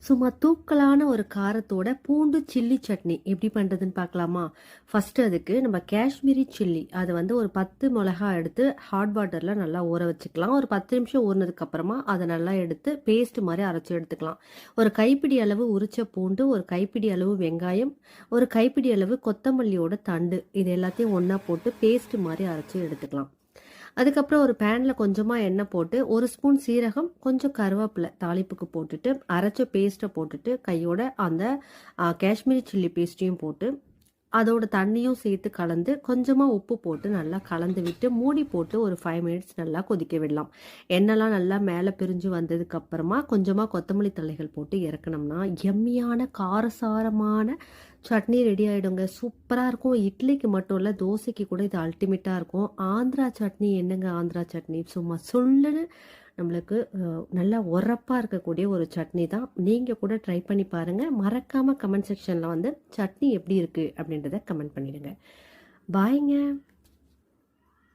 சும்மா தூக்கலான ஒரு காரத்தோட பூண்டு சில்லி சட்னி எப்படி பண்ணுறதுன்னு பார்க்கலாமா? ஃபஸ்ட்டு அதுக்கு நம்ம காஷ்மீரி சில்லி அதை வந்து ஒரு 10 மிளகா எடுத்து ஹாட் வாட்டரில் நல்லா ஊற வச்சுக்கலாம். ஒரு 10 நிமிஷம் ஊறினதுக்கப்புறமா அதை நல்லா எடுத்து பேஸ்ட் மாதிரி அரைச்சி எடுத்துக்கலாம். ஒரு கைப்பிடி அளவு உரிச்ச பூண்டு, ஒரு கைப்பிடி அளவு வெங்காயம், ஒரு கைப்பிடி அளவு கொத்தமல்லியோட தண்டு, இது எல்லாத்தையும் ஒன்றா போட்டு பேஸ்ட் மாதிரி அரைச்சி எடுத்துக்கலாம். அதுக்கப்புறம் ஒரு பேனில் கொஞ்சமாக எண்ணெய் போட்டு 1 ஸ்பூன் சீரகம், கொஞ்சம் கருவேப்பிலை தாளிப்புக்கு போட்டுட்டு அரைச்ச பேஸ்ட்டை போட்டுட்டு கையோட அந்த காஷ்மீரி சில்லி பேஸ்ட்டையும் போட்டு அதோட தண்ணியும் சேர்த்து கலந்து கொஞ்சமாக உப்பு போட்டு நல்லா கலந்து விட்டு மூடி போட்டு ஒரு 5 மினிட்ஸ் நல்லா கொதிக்க விடலாம். எண்ணெய்லாம் நல்லா மேலே பிரிஞ்சு வந்ததுக்கப்புறமா கொஞ்சமாக கொத்தமல்லி தழைகள் போட்டு இறக்கணும்னா எம்மியான காரசாரமான சட்னி ரெடி ஆகிடுங்க. சூப்பராக இருக்கும். இட்லிக்கு மட்டும் இல்லை, தோசைக்கு கூட இது அல்டிமேட்டாக இருக்கும். ஆந்திரா சட்னி என்னங்க, ஆந்திரா சட்னி சும்மா சொல்லுன்னு நம்மளுக்கு நல்லா உரப்பாக இருக்கக்கூடிய ஒரு சட்னி தான். நீங்கள் கூட ட்ரை பண்ணி பாருங்கள். மறக்காமல் கமெண்ட் செக்ஷனில் வந்து சட்னி எப்படி இருக்குது அப்படின்றத கமெண்ட் பண்ணிடுங்க. பாய்ங்க.